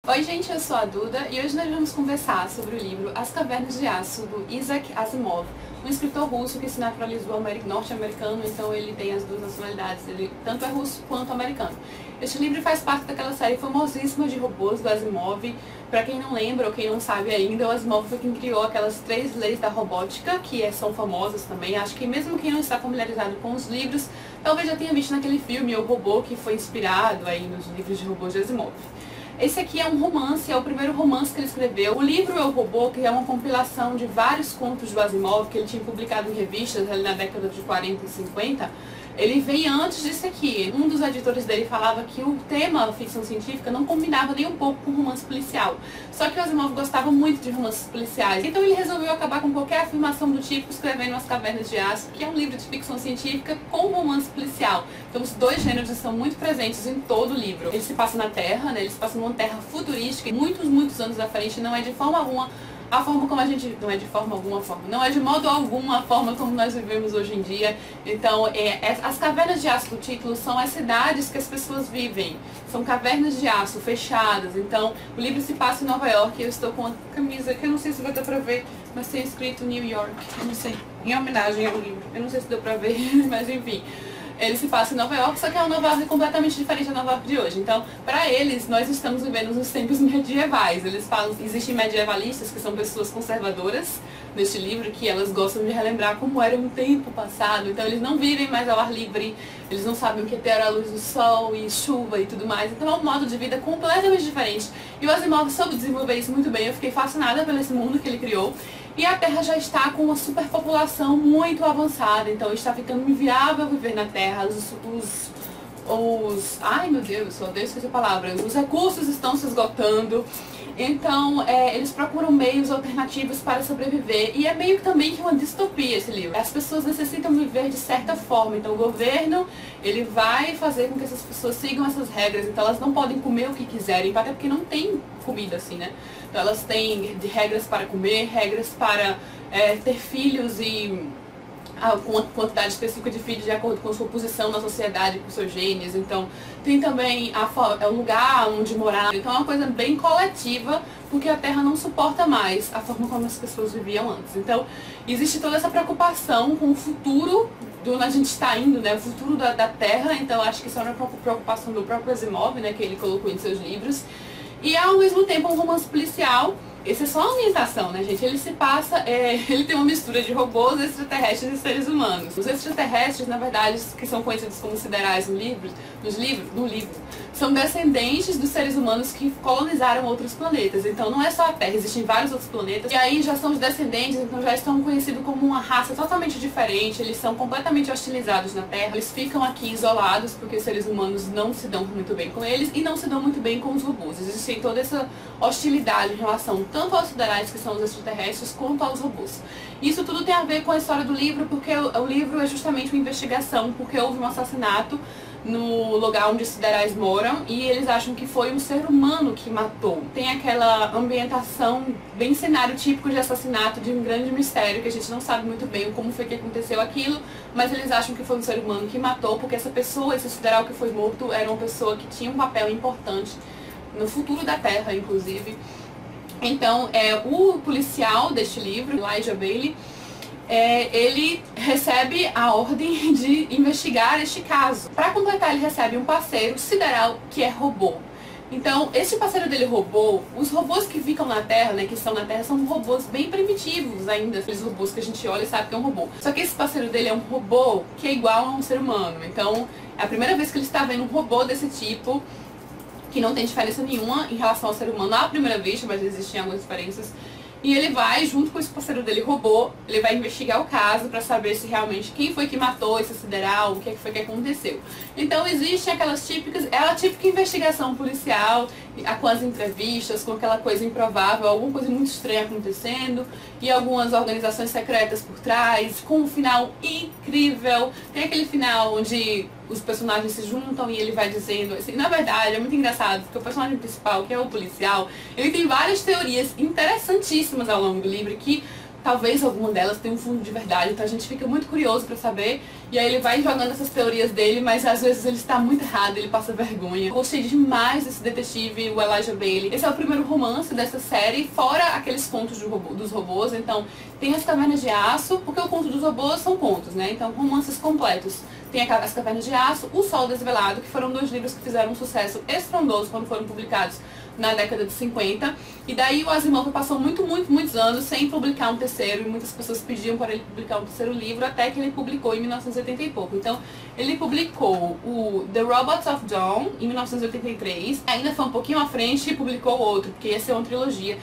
Oi gente, eu sou a Duda e hoje nós vamos conversar sobre o livro As Cavernas de Aço, do Isaac Asimov, um escritor russo que se naturalizou norte-americano, então ele tem as duas nacionalidades, ele tanto é russo quanto americano. Este livro faz parte daquela série famosíssima de robôs do Asimov. Para quem não lembra ou quem não sabe ainda, o Asimov foi quem criou aquelas 3 leis da robótica, que são famosas também. Acho que mesmo quem não está familiarizado com os livros, talvez já tenha visto naquele filme O Robô, que foi inspirado aí nos livros de robôs de Asimov. Esse aqui é um romance, é o primeiro romance que ele escreveu. O livro É o Robô, que é uma compilação de vários contos do Asimov, que ele tinha publicado em revistas ali na década de 40 e 50. Ele vem antes disso aqui. Um dos editores dele falava que o tema ficção científica não combinava nem um pouco com romance policial. Só que o Asimov gostava muito de romances policiais. Então ele resolveu acabar com qualquer afirmação do tipo escrevendo As Cavernas de Aço, que é um livro de ficção científica com romance policial. Então os dois gêneros estão muito presentes em todo o livro. Ele se passa na Terra, né? Ele se passa numa Terra futurística, muitos anos à frente, não é de forma alguma a forma como a gente... não é de forma alguma forma. Não é de modo algum a forma como nós vivemos hoje em dia. Então, as cavernas de aço do título são as cidades que as pessoas vivem. São cavernas de aço fechadas. Então, o livro se passa em Nova York. Eu estou com uma camisa que eu não sei se vai dar pra ver, mas tem escrito New York. Eu não sei. Em homenagem ao livro. Eu não sei se deu pra ver, mas enfim. Ele se passa em Nova York, só que é uma Nova York completamente diferente da Nova York de hoje. Então, para eles, nós estamos vivendo nos tempos medievais. Eles falam, existem medievalistas, que são pessoas conservadoras neste livro, que elas gostam de relembrar como era um tempo passado. Então, eles não vivem mais ao ar livre, eles não sabem o que é ter a luz do sol e chuva e tudo mais. Então, é um modo de vida completamente diferente. E o Asimov soube desenvolver isso muito bem. Eu fiquei fascinada pelo esse mundo que ele criou. E a Terra já está com uma superpopulação muito avançada, então está ficando inviável viver na Terra. Ai meu Deus, só odeio esquecer a palavra. Os recursos estão se esgotando. Então, eles procuram meios alternativos para sobreviver. E é meio também que uma distopia esse livro. As pessoas necessitam viver de certa forma. Então, o governo, ele vai fazer com que essas pessoas sigam essas regras. Então, elas não podem comer o que quiserem, até porque não tem comida assim, né? Então, elas têm regras para comer, regras para ter filhos e... com uma quantidade específica de filhos de acordo com sua posição na sociedade, com seus genes. Então, tem também o lugar onde morar. Então, é uma coisa bem coletiva, porque a Terra não suporta mais a forma como as pessoas viviam antes. Então, existe toda essa preocupação com o futuro de onde a gente está indo, né? O futuro da Terra. Então, acho que isso é uma preocupação do próprio Asimov, né? Que ele colocou em seus livros. E, ao mesmo tempo, um romance policial. Essa é só a ambientação, né, gente? Ele se passa, ele tem uma mistura de robôs, extraterrestres e seres humanos. Os extraterrestres, na verdade, que são conhecidos como siderais no livro, são descendentes dos seres humanos que colonizaram outros planetas. Então não é só a Terra, existem vários outros planetas. E aí já são os descendentes, então já estão conhecidos como uma raça totalmente diferente. Eles são completamente hostilizados na Terra. Eles ficam aqui isolados porque os seres humanos não se dão muito bem com eles e não se dão muito bem com os robôs. Existe toda essa hostilidade em relação tanto aos siderais, que são os extraterrestres, quanto aos robôs. Isso tudo tem a ver com a história do livro, porque o livro é justamente uma investigação, porque houve um assassinato no lugar onde os siderais moram e eles acham que foi um ser humano que matou. Tem aquela ambientação bem cenário típico de assassinato, de um grande mistério, que a gente não sabe muito bem como foi que aconteceu aquilo, mas eles acham que foi um ser humano que matou, porque essa pessoa, esse sideral que foi morto, era uma pessoa que tinha um papel importante no futuro da Terra, inclusive. Então, o policial deste livro, Elijah Baley, ele recebe a ordem de investigar este caso. Para completar, ele recebe um parceiro sideral que é robô. Então, esse parceiro dele robô, os robôs que ficam na Terra, né, que estão na Terra, são robôs bem primitivos ainda, aqueles robôs que a gente olha e sabe que é um robô. Só que esse parceiro dele é um robô que é igual a um ser humano. Então, é a primeira vez que ele está vendo um robô desse tipo, que não tem diferença nenhuma em relação ao ser humano à primeira vista, mas existem algumas diferenças. E ele vai, junto com esse parceiro dele robô, ele vai investigar o caso para saber se realmente quem foi que matou esse sideral, o que foi que aconteceu. Então existem aquelas típicas, é a típica investigação policial, com as entrevistas, com aquela coisa improvável, alguma coisa muito estranha acontecendo, e algumas organizações secretas por trás, com um final incrível. Tem aquele final onde os personagens se juntam e ele vai dizendo, assim, na verdade é muito engraçado, porque o personagem principal, que é o policial, ele tem várias teorias interessantíssimas ao longo do livro que talvez alguma delas tenha um fundo de verdade, então a gente fica muito curioso pra saber, e aí ele vai jogando essas teorias dele, mas às vezes ele está muito errado, ele passa vergonha. Gostei demais desse detetive, o Elijah Baley. Esse é o primeiro romance dessa série, fora aqueles contos dos robôs, então tem as Cavernas de Aço, porque o conto dos robôs são contos, né, então romances completos. Tem as Cavernas de Aço, O Sol Desvelado, que foram 2 livros que fizeram um sucesso estrondoso quando foram publicados na década de 50. E daí o Asimov passou muitos anos sem publicar um terceiro, e muitas pessoas pediam para ele publicar um terceiro livro, até que ele publicou em 1980 e pouco. Então, ele publicou o The Robots of Dawn em 1983, ainda foi um pouquinho à frente e publicou outro, porque ia ser uma trilogia.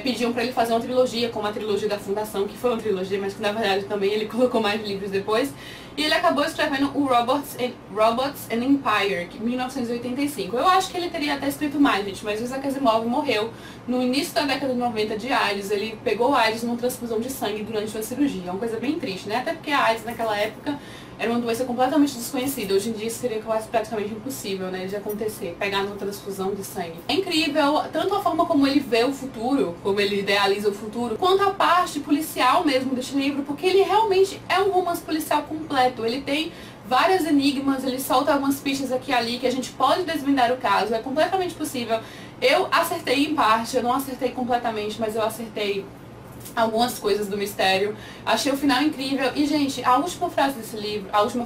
Pediam para ele fazer uma trilogia, como a trilogia da Fundação, que foi uma trilogia, mas que na verdade também ele colocou mais livros depois. E ele acabou escrevendo o Robots and Empire, em 1985. Eu acho que ele teria até escrito mais, gente, mas o Isaac Asimov morreu no início da década de 90 de AIDS. Ele pegou AIDS numa transfusão de sangue durante uma cirurgia. É uma coisa bem triste, né? Até porque a AIDS naquela época era uma doença completamente desconhecida. Hoje em dia isso seria quase praticamente impossível, né, de acontecer, pegar numa transfusão de sangue. É incrível, tanto a forma como ele vê o futuro, como ele idealiza o futuro, quanto a parte policial mesmo deste livro, porque ele realmente é um romance policial completo. Ele tem vários enigmas, ele solta algumas pistas aqui e ali que a gente pode desvendar o caso, é completamente possível. Eu acertei em parte, eu não acertei completamente, mas eu acertei algumas coisas do mistério. Achei o final incrível. E, gente, a última frase desse livro, a última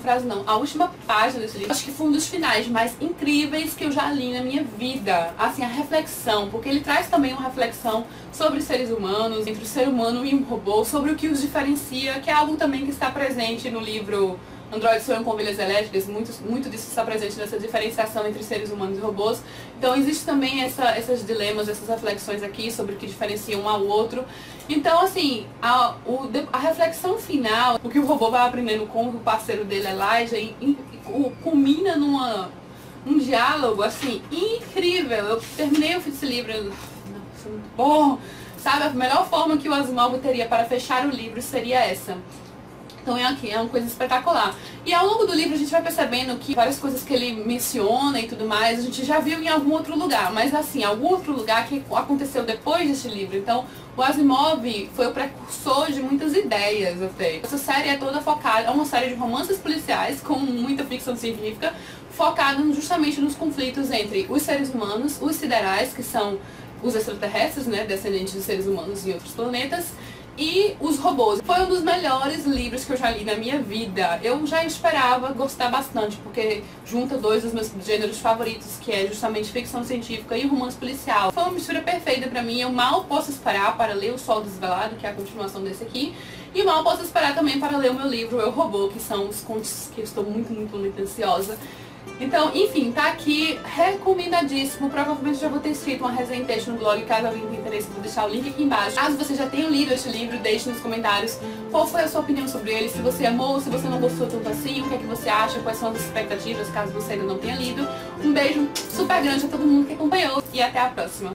página desse livro, acho que foi um dos finais mais incríveis que eu já li na minha vida. Assim, a reflexão, porque ele traz também uma reflexão sobre os seres humanos, entre o ser humano e um robô, sobre o que os diferencia, que é algo também que está presente no livro Androides Sonham com Ovelhas Elétricas. Muito disso está presente nessa diferenciação entre seres humanos e robôs. Então existe também esses dilemas, essas reflexões aqui sobre o que diferencia um ao outro. Então, assim, a reflexão final, o que o robô vai aprendendo com o parceiro dele, Elijah, culmina num diálogo, assim, incrível. Eu terminei esse livro, nossa, muito bom. Sabe, a melhor forma que o Asimov teria para fechar o livro seria essa. Então é uma coisa espetacular. E ao longo do livro a gente vai percebendo que várias coisas que ele menciona e tudo mais, a gente já viu em algum outro lugar, mas assim, algum outro lugar que aconteceu depois desse livro. Então o Asimov foi o precursor de muitas ideias até. Essa série é toda focada, é uma série de romances policiais com muita ficção científica, focada justamente nos conflitos entre os seres humanos, os siderais, que são os extraterrestres, né, descendentes de seres humanos em outros planetas, e os robôs. Foi um dos melhores livros que eu já li na minha vida. Eu já esperava gostar bastante, porque junta 2 dos meus gêneros favoritos, que é justamente ficção científica e romance policial. Foi uma mistura perfeita pra mim. Eu mal posso esperar para ler O Sol Desvelado, que é a continuação desse aqui, e mal posso esperar também para ler o meu livro Eu, Robô, que são os contos que eu estou muito ansiosa. Então, enfim, tá aqui, recomendadíssimo. Provavelmente já vou ter escrito uma resenha em texto no blog, caso alguém tenha interesse, vou deixar o link aqui embaixo. Caso você já tenha lido este livro, deixe nos comentários qual foi a sua opinião sobre ele, se você amou, se você não gostou tanto assim, o que é que você acha, quais são as expectativas, caso você ainda não tenha lido. Um beijo super grande a todo mundo que acompanhou e até a próxima.